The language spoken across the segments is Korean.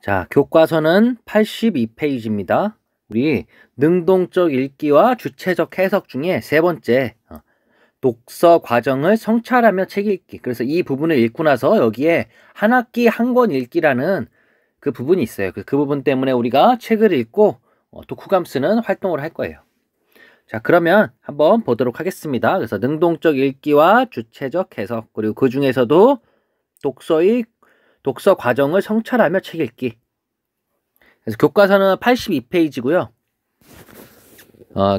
자, 교과서는 82페이지입니다. 우리 능동적 읽기와 주체적 해석 중에 세 번째, 독서 과정을 성찰하며 책 읽기. 그래서 이 부분을 읽고 나서 여기에 한 학기 한 권 읽기라는 그 부분이 있어요. 그 부분 때문에 우리가 책을 읽고 독후감 쓰는 활동을 할 거예요. 자, 그러면 한번 보도록 하겠습니다. 그래서 능동적 읽기와 주체적 해석, 그리고 그 중에서도 독서 과정을 성찰하며 책 읽기. 그래서 교과서는 82페이지고요.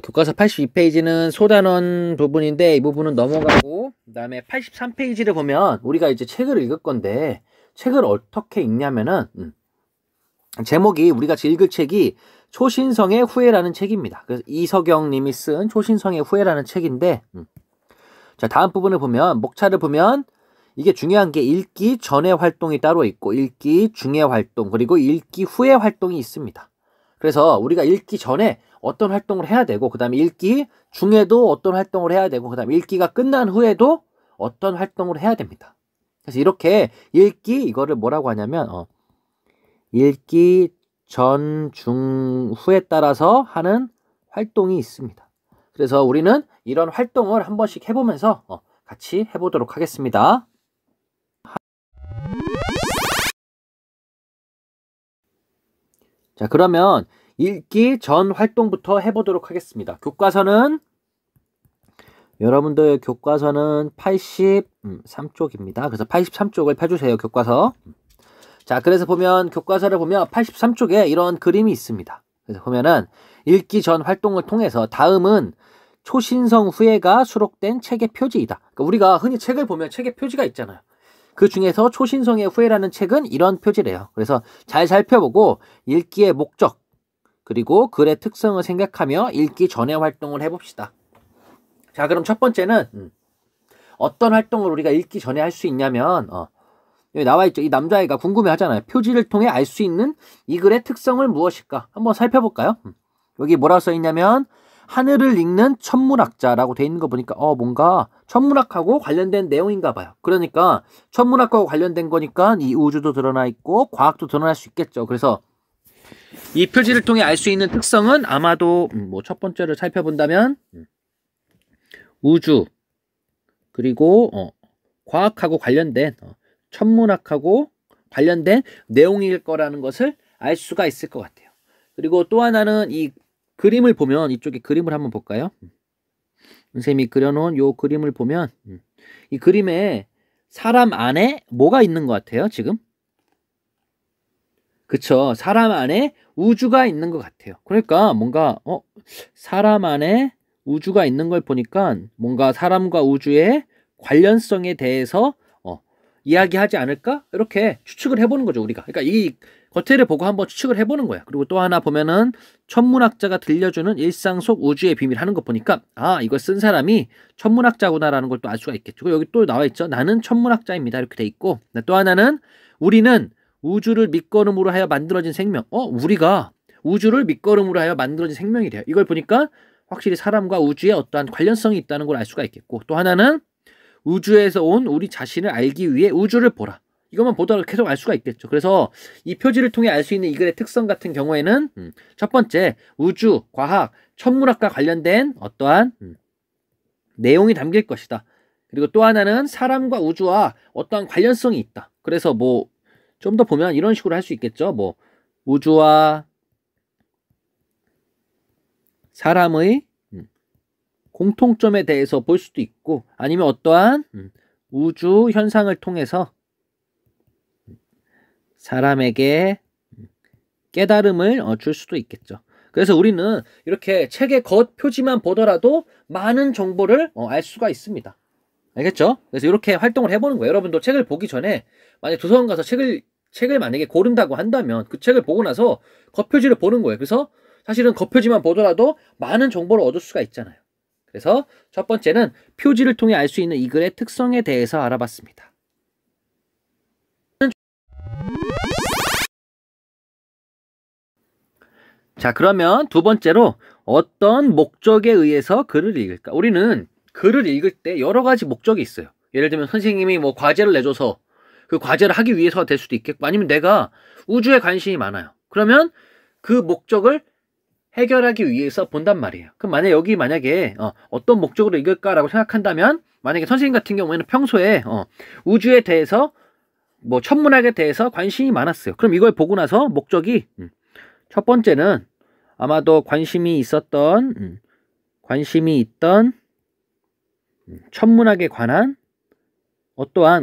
교과서 82페이지는 소단원 부분인데 이 부분은 넘어가고, 그 다음에 83페이지를 보면 우리가 이제 책을 읽을 건데 책을 어떻게 읽냐면은 제목이, 우리가 읽을 책이 초신성의 후예라는 책입니다. 그래서 이석영 님이 쓴 초신성의 후예라는 책인데, 자, 다음 부분을 보면, 목차를 보면 이게 중요한 게 읽기 전의 활동이 따로 있고 읽기 중의 활동, 그리고 읽기 후의 활동이 있습니다. 그래서 우리가 읽기 전에 어떤 활동을 해야 되고, 그 다음에 읽기 중에도 어떤 활동을 해야 되고, 그 다음에 읽기가 끝난 후에도 어떤 활동을 해야 됩니다. 그래서 이렇게 읽기, 이거를 뭐라고 하냐면 읽기 전, 중, 후에 따라서 하는 활동이 있습니다. 그래서 우리는 이런 활동을 한 번씩 해보면서 같이 해보도록 하겠습니다. 자, 그러면 읽기 전 활동부터 해보도록 하겠습니다. 교과서는, 여러분들 교과서는 83쪽입니다. 그래서 83쪽을 펴주세요, 교과서. 자, 그래서 보면, 교과서를 보면 83쪽에 이런 그림이 있습니다. 그래서 보면은 읽기 전 활동을 통해서 다음은 초신성 후예가 수록된 책의 표지이다. 그러니까 우리가 흔히 책을 보면 책의 표지가 있잖아요. 그 중에서 초신성의 후예라는 책은 이런 표지래요. 그래서 잘 살펴보고 읽기의 목적, 그리고 글의 특성을 생각하며 읽기 전의 활동을 해봅시다. 자, 그럼 첫 번째는 어떤 활동을 우리가 읽기 전에 할 수 있냐면, 여기 나와있죠. 이 남자애가 궁금해하잖아요. 표지를 통해 알 수 있는 이 글의 특성을 무엇일까? 한번 살펴볼까요? 여기 뭐라고 써있냐면 하늘을 읽는 천문학자라고 돼 있는 거 보니까 뭔가 천문학하고 관련된 내용인가 봐요. 그러니까 천문학하고 관련된 거니까 이 우주도 드러나 있고 과학도 드러날 수 있겠죠. 그래서 이 표지를 통해 알 수 있는 특성은 아마도 첫 번째를 살펴본다면 우주, 그리고 과학하고 관련된, 천문학하고 관련된 내용일 거라는 것을 알 수가 있을 것 같아요. 그리고 또 하나는 이 그림을 보면, 이쪽에 그림을 한번 볼까요? 선생님이 그려놓은 요 그림을 보면 이 그림에 사람 안에 뭐가 있는 것 같아요, 지금? 그쵸, 사람 안에 우주가 있는 것 같아요. 그러니까 뭔가 사람 안에 우주가 있는 걸 보니까 뭔가 사람과 우주의 관련성에 대해서 이야기하지 않을까? 이렇게 추측을 해보는 거죠, 우리가. 그러니까 이 겉에를 보고 한번 추측을 해보는 거야. 그리고 또 하나 보면은 천문학자가 들려주는 일상 속 우주의 비밀 하는 거 보니까 이걸 쓴 사람이 천문학자구나라는 걸 또 알 수가 있겠죠. 여기 또 나와있죠. 나는 천문학자입니다. 이렇게 돼 있고, 또 하나는 우리는 우주를 밑거름으로 하여 만들어진 생명. 우리가 우주를 밑거름으로 하여 만들어진 생명이래요. 이걸 보니까 확실히 사람과 우주에 어떠한 관련성이 있다는 걸 알 수가 있겠고, 또 하나는 우주에서 온 우리 자신을 알기 위해 우주를 보라. 이것만 보더라도 계속 알 수가 있겠죠. 그래서 이 표지를 통해 알 수 있는 이 글의 특성 같은 경우에는 첫 번째, 우주, 과학, 천문학과 관련된 어떠한 내용이 담길 것이다. 그리고 또 하나는 사람과 우주와 어떠한 관련성이 있다. 그래서 좀 더 보면 이런 식으로 할 수 있겠죠. 우주와 사람의 공통점에 대해서 볼 수도 있고, 아니면 어떠한 우주 현상을 통해서 사람에게 깨달음을 줄 수도 있겠죠. 그래서 우리는 이렇게 책의 겉 표지만 보더라도 많은 정보를 알 수가 있습니다. 알겠죠? 그래서 이렇게 활동을 해보는 거예요. 여러분도 책을 보기 전에 만약 도서관 가서 책을 만약에 고른다고 한다면 그 책을 보고 나서 겉표지를 보는 거예요. 그래서 사실은 겉표지만 보더라도 많은 정보를 얻을 수가 있잖아요. 그래서 첫 번째는 표지를 통해 알 수 있는 이 글의 특성에 대해서 알아봤습니다. 자, 그러면 두 번째로 어떤 목적에 의해서 글을 읽을까? 우리는 글을 읽을 때 여러 가지 목적이 있어요. 예를 들면 선생님이 과제를 내줘서 그 과제를 하기 위해서가 될 수도 있겠고, 아니면 내가 우주에 관심이 많아요. 그러면 그 목적을 해결하기 위해서 본단 말이에요. 그럼 만약에 어떤 목적으로 읽을까라고 생각한다면, 만약에 선생님 같은 경우에는 평소에 우주에 대해서 뭐 천문학에 대해서 관심이 많았어요. 그럼 이걸 보고 나서 목적이 첫 번째는 아마도 관심이 있던 천문학에 관한 어떠한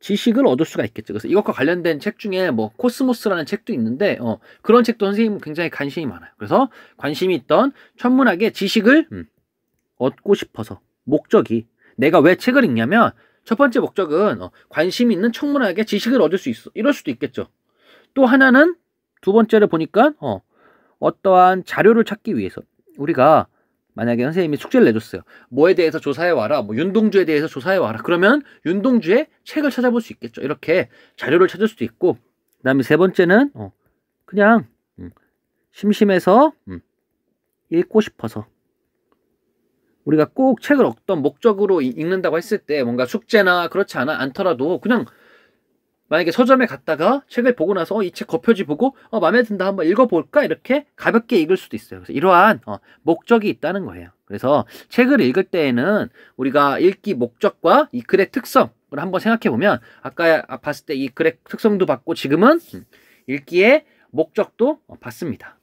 지식을 얻을 수가 있겠죠. 그래서 이것과 관련된 책 중에 뭐 코스모스라는 책도 있는데 그런 책도 선생님은 굉장히 관심이 많아요. 그래서 관심이 있던 천문학의 지식을 얻고 싶어서, 목적이 내가 왜 책을 읽냐면 첫 번째 목적은 관심 있는 천문학의 지식을 얻을 수 있어. 이럴 수도 있겠죠. 또 하나는 두 번째를 보니까 어떠한 자료를 찾기 위해서, 우리가 만약에 선생님이 숙제를 내줬어요. 뭐에 대해서 조사해와라. 뭐 윤동주에 대해서 조사해와라. 그러면 윤동주의 책을 찾아볼 수 있겠죠. 이렇게 자료를 찾을 수도 있고, 그 다음에 세 번째는 그냥 심심해서 읽고 싶어서, 우리가 꼭 책을 어떤 목적으로 읽는다고 했을 때 뭔가 숙제나 그렇지 않더라도 그냥 만약에 서점에 갔다가 책을 보고 나서 이 책 겉표지 보고 마음에 든다, 한번 읽어볼까, 이렇게 가볍게 읽을 수도 있어요. 그래서 이러한 목적이 있다는 거예요. 그래서 책을 읽을 때에는 우리가 읽기 목적과 이 글의 특성을 한번 생각해 보면, 아까 봤을 때 이 글의 특성도 봤고 지금은 읽기의 목적도 봤습니다.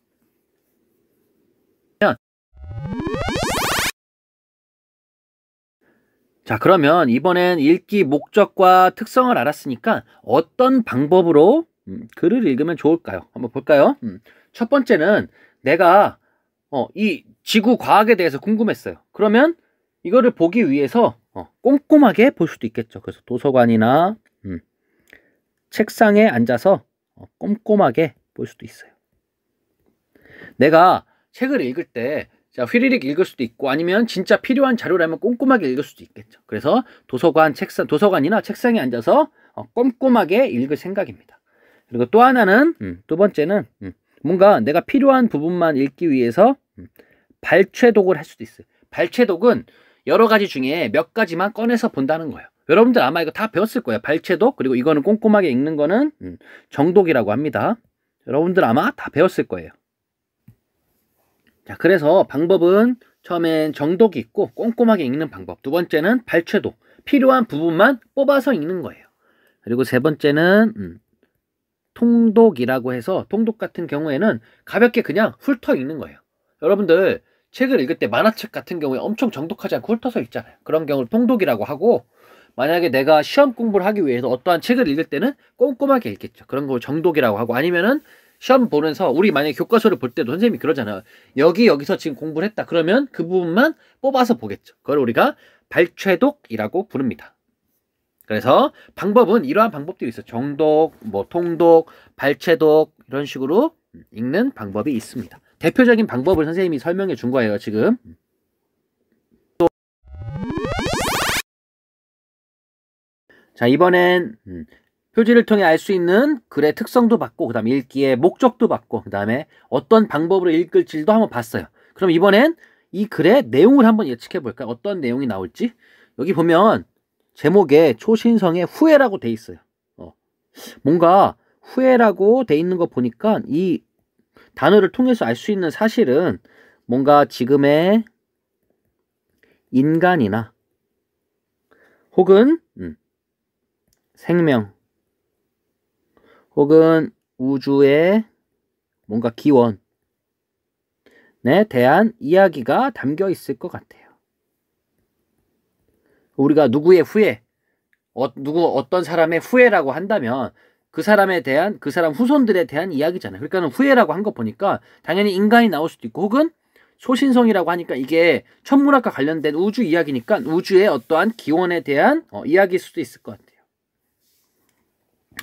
자, 그러면 이번엔 읽기 목적과 특성을 알았으니까 어떤 방법으로 글을 읽으면 좋을까요? 한번 볼까요? 첫 번째는 내가 이 지구 과학에 대해서 궁금했어요. 그러면 이거를 보기 위해서 꼼꼼하게 볼 수도 있겠죠. 그래서 도서관이나 책상에 앉아서 꼼꼼하게 볼 수도 있어요. 내가 책을 읽을 때 휘리릭 읽을 수도 있고, 아니면 진짜 필요한 자료라면 꼼꼼하게 읽을 수도 있겠죠. 그래서 도서관이나 책상에 앉아서 꼼꼼하게 읽을 생각입니다. 그리고 또 하나는, 두 번째는 뭔가 내가 필요한 부분만 읽기 위해서 발췌독을 할 수도 있어요. 발췌독은 여러 가지 중에 몇 가지만 꺼내서 본다는 거예요. 여러분들 아마 이거 다 배웠을 거예요. 발췌독, 그리고 이거는 꼼꼼하게 읽는 거는 정독이라고 합니다. 여러분들 아마 다 배웠을 거예요. 자, 그래서 방법은 처음엔 정독이 있고 꼼꼼하게 읽는 방법, 두 번째는 발췌독, 필요한 부분만 뽑아서 읽는 거예요. 그리고 세 번째는 통독이라고 해서, 통독 같은 경우에는 가볍게 그냥 훑어 읽는 거예요. 여러분들 책을 읽을 때 만화책 같은 경우에 엄청 정독하지 않고 훑어서 읽잖아요. 그런 경우를 통독이라고 하고, 만약에 내가 시험 공부를 하기 위해서 어떠한 책을 읽을 때는 꼼꼼하게 읽겠죠. 그런 걸 정독이라고 하고, 아니면은 시험 보면서 우리 만약에 교과서를 볼 때도 선생님이 그러잖아요. 여기서 지금 공부를 했다. 그러면 그 부분만 뽑아서 보겠죠. 그걸 우리가 발췌독이라고 부릅니다. 그래서 방법은 이러한 방법들이 있어요. 정독, 뭐 통독, 발췌독, 이런 식으로 읽는 방법이 있습니다. 대표적인 방법을 선생님이 설명해 준 거예요, 지금. 자, 이번엔 표지를 통해 알 수 있는 글의 특성도 봤고, 그 다음에 읽기의 목적도 봤고, 그 다음에 어떤 방법으로 읽을지도 한번 봤어요. 그럼 이번엔 이 글의 내용을 한번 예측해 볼까요? 어떤 내용이 나올지. 여기 보면 제목에 초신성의 후회라고 돼 있어요. 뭔가 후회라고 돼 있는 거 보니까 이 단어를 통해서 알 수 있는 사실은 뭔가 지금의 인간이나 혹은 생명, 혹은 우주의 뭔가 기원에 대한 이야기가 담겨 있을 것 같아요. 우리가 누구의 후회, 어떤 사람의 후회라고 한다면 그 사람에 대한, 그 사람 후손들에 대한 이야기잖아요. 그러니까 후회라고 한 거 보니까 당연히 인간이 나올 수도 있고, 혹은 초신성이라고 하니까 이게 천문학과 관련된 우주 이야기니까 우주의 어떠한 기원에 대한 이야기일 수도 있을 것 같아요.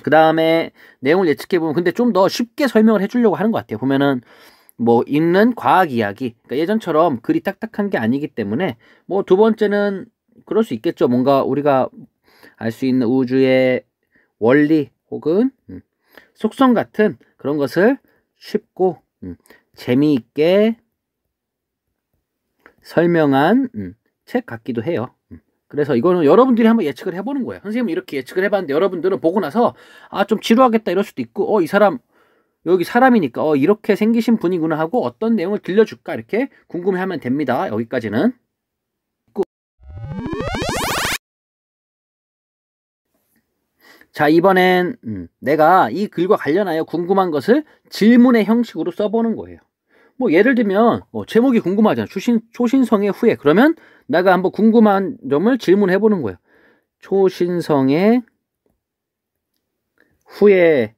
그 다음에 내용을 예측해보면, 근데 좀 더 쉽게 설명을 해주려고 하는 것 같아요. 보면은 뭐 읽는 과학 이야기, 그러니까 예전처럼 글이 딱딱한 게 아니기 때문에, 뭐 두 번째는 그럴 수 있겠죠. 뭔가 우리가 알 수 있는 우주의 원리 혹은 속성 같은 그런 것을 쉽고 재미있게 설명한 책 같기도 해요. 그래서 이거는 여러분들이 한번 예측을 해보는 거예요. 선생님은 이렇게 예측을 해봤는데 여러분들은 보고 나서 아, 좀 지루하겠다 이럴 수도 있고 이 사람 여기 사람이니까 이렇게 생기신 분이구나 하고 어떤 내용을 들려줄까 이렇게 궁금해하면 됩니다. 여기까지는. 자, 이번엔 내가 이 글과 관련하여 궁금한 것을 질문의 형식으로 써보는 거예요. 뭐 예를 들면 제목이 궁금하잖아. 초신성의 후예. 그러면 내가 한번 궁금한 점을 질문해 보는 거예요. 초신성의 후예가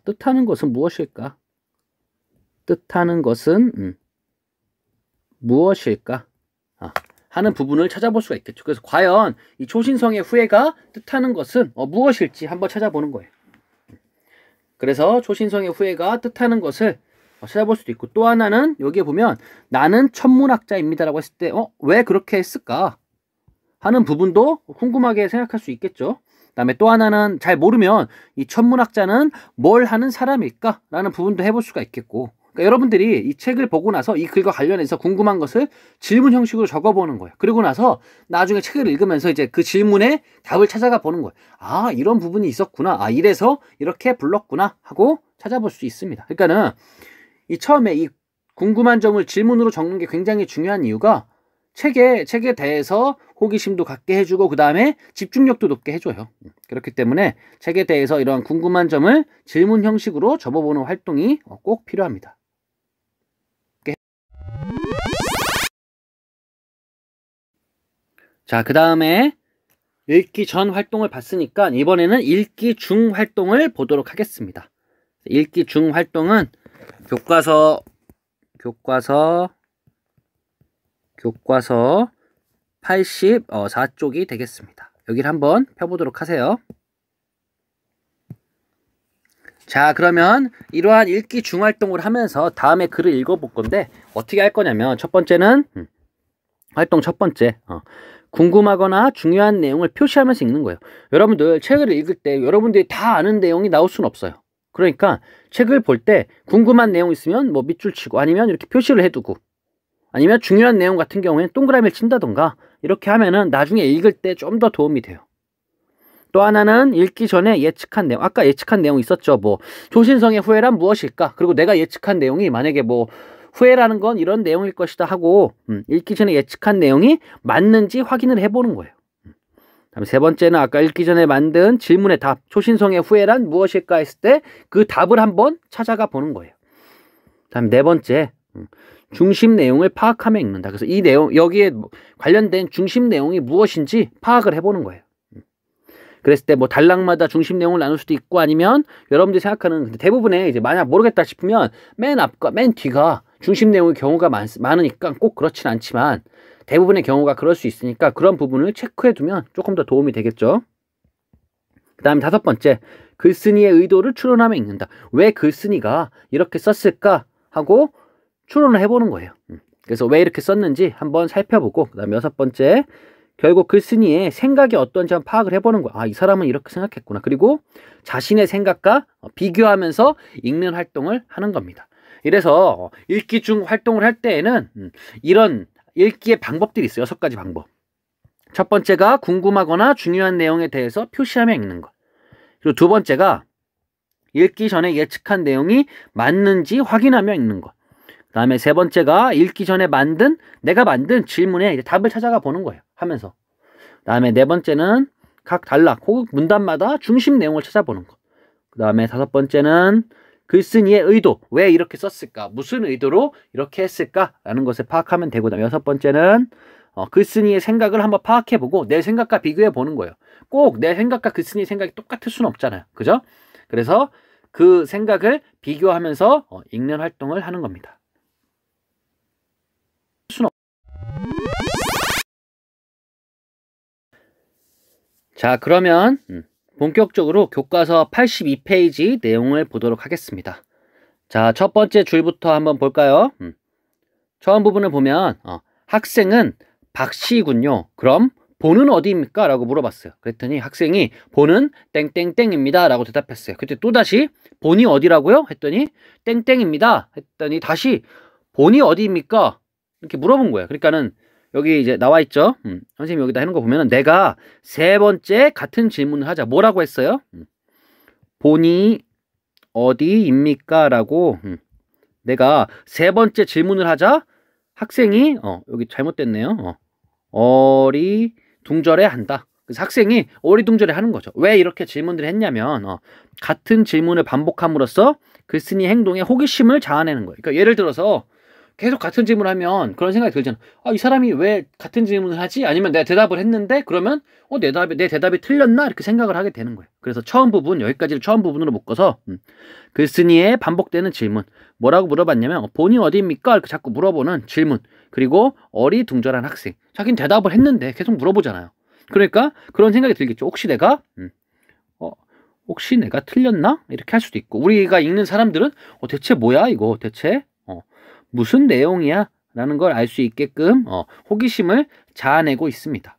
뜻하는 것은 무엇일까? 뜻하는 것은 무엇일까? 하는 부분을 찾아볼 수가 있겠죠. 그래서 과연 이 초신성의 후예가 뜻하는 것은 무엇일지 한번 찾아보는 거예요. 그래서 초신성의 후예가 뜻하는 것을 찾아볼 수도 있고, 또 하나는 여기에 보면 나는 천문학자입니다 라고 했을 때 왜 그렇게 했을까 하는 부분도 궁금하게 생각할 수 있겠죠. 그 다음에 또 하나는 잘 모르면 이 천문학자는 뭘 하는 사람일까 라는 부분도 해볼 수가 있겠고, 그러니까 여러분들이 이 책을 보고 나서 이 글과 관련해서 궁금한 것을 질문 형식으로 적어보는 거예요. 그리고 나서 나중에 책을 읽으면서 이제 그 질문에 답을 찾아가 보는 거예요. 아, 이런 부분이 있었구나. 아, 이래서 이렇게 불렀구나 하고 찾아볼 수 있습니다. 그러니까는 이 처음에 이 궁금한 점을 질문으로 적는 게 굉장히 중요한 이유가 책에 대해서 호기심도 갖게 해주고 그 다음에 집중력도 높게 해줘요. 그렇기 때문에 책에 대해서 이러한 궁금한 점을 질문 형식으로 적어보는 활동이 꼭 필요합니다. 자, 그 다음에 읽기 전 활동을 봤으니까 이번에는 읽기 중 활동을 보도록 하겠습니다. 읽기 중 활동은 교과서 84쪽이 되겠습니다. 여기를 한번 펴보도록 하세요. 자, 그러면 이러한 읽기 중 활동을 하면서 다음에 글을 읽어볼 건데 어떻게 할 거냐면 첫 번째는 활동 첫 번째 궁금하거나 중요한 내용을 표시하면서 읽는 거예요. 여러분들 책을 읽을 때 여러분들이 다 아는 내용이 나올 수는 없어요. 그러니까 책을 볼 때 궁금한 내용 있으면 뭐 밑줄 치고 아니면 이렇게 표시를 해두고 아니면 중요한 내용 같은 경우에는 동그라미를 친다던가 이렇게 하면은 나중에 읽을 때 좀 더 도움이 돼요. 또 하나는 읽기 전에 예측한 내용, 아까 예측한 내용 있었죠. 뭐 초신성의 후예란 무엇일까? 그리고 내가 예측한 내용이 만약에 뭐 후예라는 건 이런 내용일 것이다 하고 읽기 전에 예측한 내용이 맞는지 확인을 해보는 거예요. 다음에 세 번째는 아까 읽기 전에 만든 질문의 답, 초신성의 후예란 무엇일까 했을 때 그 답을 한번 찾아가 보는 거예요. 다음 네 번째, 중심 내용을 파악하며 읽는다. 그래서 이 내용, 여기에 관련된 중심 내용이 무엇인지 파악을 해보는 거예요. 그랬을 때 뭐 단락마다 중심 내용을 나눌 수도 있고 아니면 여러분들이 생각하는 대부분의 이제 만약 모르겠다 싶으면 맨 앞과 맨 뒤가 중심 내용의 경우가 많으니까 꼭 그렇진 않지만 대부분의 경우가 그럴 수 있으니까 그런 부분을 체크해 두면 조금 더 도움이 되겠죠. 그 다음에 다섯 번째, 글쓴이의 의도를 추론하며 읽는다. 왜 글쓴이가 이렇게 썼을까 하고 추론을 해보는 거예요. 그래서 왜 이렇게 썼는지 한번 살펴보고, 그 다음에 여섯 번째, 결국 글쓴이의 생각이 어떤지 한번 파악을 해보는 거야. 아, 이 사람은 이렇게 생각했구나. 그리고 자신의 생각과 비교하면서 읽는 활동을 하는 겁니다. 이래서 읽기 중 활동을 할 때에는 이런 읽기의 방법들이 있어요. 6가지 방법. 첫 번째가 궁금하거나 중요한 내용에 대해서 표시하며 읽는 것. 그리고 두 번째가 읽기 전에 예측한 내용이 맞는지 확인하며 읽는 것. 그 다음에 세 번째가 읽기 전에 내가 만든 질문에 이제 답을 찾아가 보는 거예요. 하면서. 그 다음에 네 번째는 각 단락 혹은 문단마다 중심 내용을 찾아보는 것. 그 다음에 다섯 번째는 글쓴이의 의도, 왜 이렇게 썼을까? 무슨 의도로 이렇게 했을까? 라는 것을 파악하면 되고, 여섯 번째는 글쓴이의 생각을 한번 파악해보고 내 생각과 비교해보는 거예요. 꼭 내 생각과 글쓴이의 생각이 똑같을 수는 없잖아요. 그죠? 그래서 그 생각을 비교하면서 읽는 활동을 하는 겁니다. 자, 그러면 본격적으로 교과서 82페이지 내용을 보도록 하겠습니다. 자, 첫 번째 줄부터 한번 볼까요? 처음 부분을 보면 학생은 박씨군요. 그럼 본은 어디입니까? 라고 물어봤어요. 그랬더니 학생이 본은 땡땡땡입니다 라고 대답했어요. 그때 또다시 본이 어디라고요? 했더니 땡땡입니다. 했더니 다시 본이 어디입니까? 이렇게 물어본 거예요. 그러니까는 여기 이제 나와 있죠. 선생님이 여기다 해놓은 거 보면은 내가 세 번째 같은 질문을 하자. 뭐라고 했어요? 본이 어디입니까? 라고 내가 세 번째 질문을 하자. 학생이 여기 잘못됐네요. 어리둥절해 한다. 그래서 학생이 어리둥절해 하는 거죠. 왜 이렇게 질문들을 했냐면 같은 질문을 반복함으로써 글쓴이 행동에 호기심을 자아내는 거예요. 그러니까 예를 들어서 계속 같은 질문을 하면 그런 생각이 들잖아. 이 사람이 왜 같은 질문을 하지? 아니면 내가 대답을 했는데 그러면 내 대답이 틀렸나? 이렇게 생각을 하게 되는 거예요. 그래서 처음 부분, 여기까지를 처음 부분으로 묶어서 글쓴이의 반복되는 질문. 뭐라고 물어봤냐면 본이 어디입니까? 이렇게 자꾸 물어보는 질문. 그리고 어리둥절한 학생. 자기는 대답을 했는데 계속 물어보잖아요. 그러니까 그런 생각이 들겠죠. 혹시 내가 틀렸나? 이렇게 할 수도 있고, 우리가 읽는 사람들은 대체 뭐야 이거? 대체 무슨 내용이야? 라는 걸 알 수 있게끔 호기심을 자아내고 있습니다.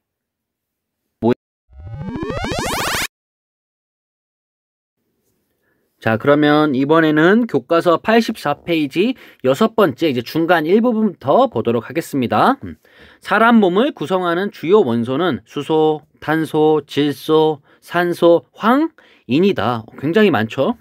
자, 그러면 이번에는 교과서 84페이지 6번째 이제 중간 1부분부터 보도록 하겠습니다. 사람 몸을 구성하는 주요 원소는 수소, 탄소, 질소, 산소, 황, 인이다. 굉장히 많죠.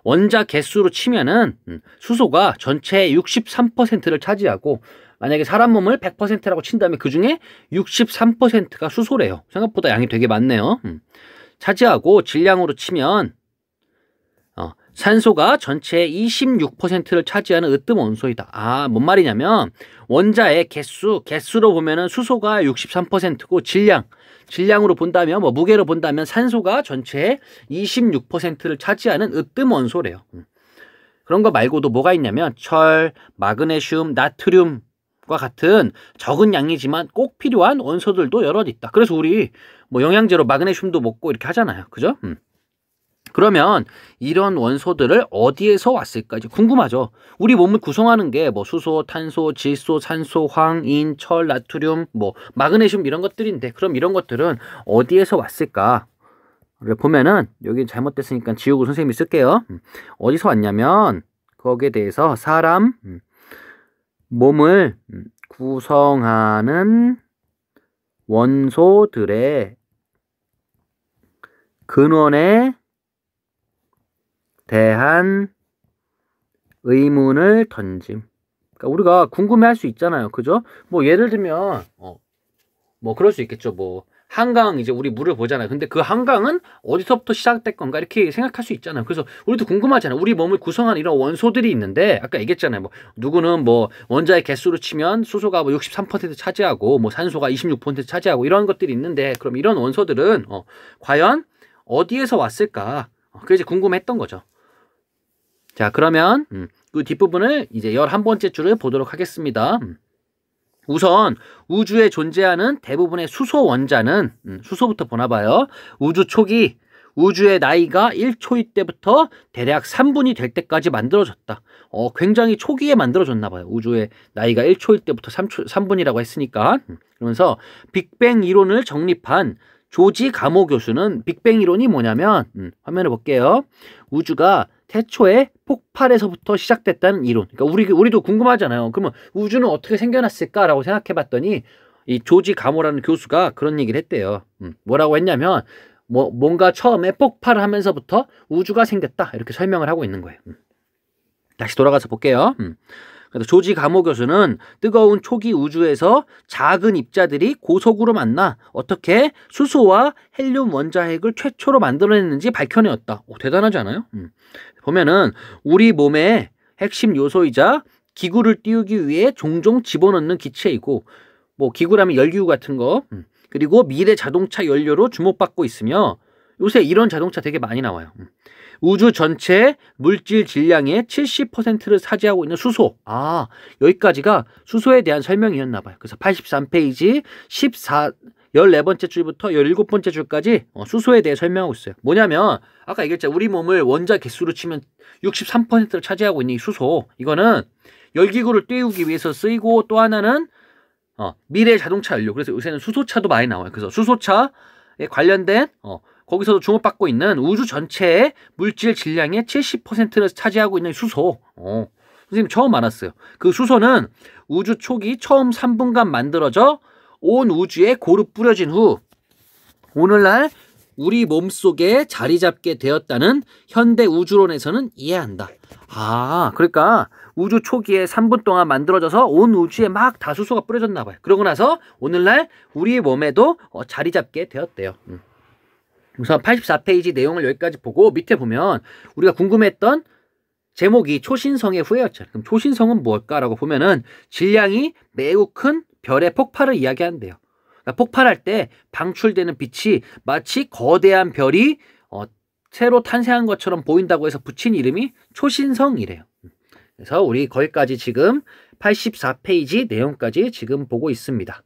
원자 개수로 치면은 수소가 전체의 63%를 차지하고, 만약에 사람 몸을 100%라고 친다면 그 중에 63%가 수소래요. 생각보다 양이 되게 많네요. 차지하고 질량으로 치면 산소가 전체의 26%를 차지하는 으뜸 원소이다. 뭔 말이냐면 원자의 개수로 보면은 수소가 63%고 질량으로 본다면 무게로 본다면 산소가 전체의 26%를 차지하는 으뜸 원소래요. 그런 거 말고도 뭐가 있냐면 철, 마그네슘, 나트륨과 같은 적은 양이지만 꼭 필요한 원소들도 여럿 있다. 그래서 우리 영양제로 마그네슘도 먹고 이렇게 하잖아요. 그죠? 그러면 이런 원소들을 어디에서 왔을까? 이제 궁금하죠. 우리 몸을 구성하는 게 수소, 탄소, 질소, 산소, 황, 인, 철, 나트륨, 마그네슘 이런 것들인데, 그럼 이런 것들은 어디에서 왔을까? 보면은 여기 잘못됐으니까 지우고 선생님이 쓸게요. 어디서 왔냐면 거기에 대해서 사람 몸을 구성하는 원소들의 근원에 대한 의문을 던짐. 그러니까 우리가 궁금해할 수 있잖아요. 그죠? 예를 들면 그럴 수 있겠죠. 한강 이제 우리 물을 보잖아요. 근데 그 한강은 어디서부터 시작될 건가 이렇게 생각할 수 있잖아요. 그래서 우리도 궁금하잖아요. 우리 몸을 구성하는 이런 원소들이 있는데, 아까 얘기했잖아요. 누구는 원자의 개수로 치면 수소가 63% 차지하고 산소가 26% 차지하고 이런 것들이 있는데, 그럼 이런 원소들은 과연 어디에서 왔을까? 그게 이제 궁금했던 거죠. 자, 그러면 그 뒷부분을 이제 11번째 줄을 보도록 하겠습니다. 우선 우주에 존재하는 대부분의 수소 원자는 수소부터 보나봐요. 우주 초기 우주의 나이가 1초일 때부터 대략 3분이 될 때까지 만들어졌다. 굉장히 초기에 만들어졌나봐요. 우주의 나이가 1초일 때부터 3분이라고 했으니까. 그러면서 빅뱅 이론을 정립한 조지 가모 교수는 빅뱅 이론이 뭐냐면 화면을 볼게요. 우주가 태초에 폭발에서부터 시작됐다는 이론. 그러니까 우리도 궁금하잖아요. 그러면 우주는 어떻게 생겨났을까라고 생각해봤더니 이 조지 가모라는 교수가 그런 얘기를 했대요. 뭐라고 했냐면 뭔가 처음에 폭발을 하면서부터 우주가 생겼다 이렇게 설명을 하고 있는 거예요. 다시 돌아가서 볼게요. 그래서 조지 가모 교수는 뜨거운 초기 우주에서 작은 입자들이 고속으로 만나 어떻게 수소와 헬륨 원자핵을 최초로 만들어냈는지 밝혀내었다. 대단하지 않아요? 보면은 우리 몸의 핵심 요소이자 기구를 띄우기 위해 종종 집어넣는 기체이고, 기구라면 열기구 같은 거, 그리고 미래 자동차 연료로 주목받고 있으며, 요새 이런 자동차 되게 많이 나와요. 우주 전체 물질 질량의 70%를 차지하고 있는 수소. 여기까지가 수소에 대한 설명이었나 봐요. 그래서 83페이지 14번째 줄부터 17번째 줄까지 수소에 대해 설명하고 있어요. 뭐냐면 아까 얘기했잖아요. 우리 몸을 원자 개수로 치면 63%를 차지하고 있는 이 수소. 이거는 열기구를 띄우기 위해서 쓰이고, 또 하나는 미래 자동차 연료. 그래서 요새는 수소차도 많이 나와요. 그래서 수소차에 관련된 거기서도 주목받고 있는 우주 전체의 물질 질량의 70%를 차지하고 있는 수소. 선생님 처음 알았어요. 그 수소는 우주 초기 처음 3분간 만들어져 온 우주에 고루 뿌려진 후 오늘날 우리 몸속에 자리 잡게 되었다는 현대 우주론에서는 이해한다. 그러니까 우주 초기에 3분 동안 만들어져서 온 우주에 막 다수소가 뿌려졌나 봐요. 그러고 나서 오늘날 우리 몸에도 자리 잡게 되었대요. 우선 84페이지 내용을 여기까지 보고 밑에 보면 우리가 궁금했던 제목이 초신성의 후예였잖아요. 그럼 초신성은 뭘까라고 보면은 질량이 매우 큰 별의 폭발을 이야기한대요. 그러니까 폭발할 때 방출되는 빛이 마치 거대한 별이 새로 탄생한 것처럼 보인다고 해서 붙인 이름이 초신성이래요. 그래서 우리 거기까지 지금 84페이지 내용까지 지금 보고 있습니다.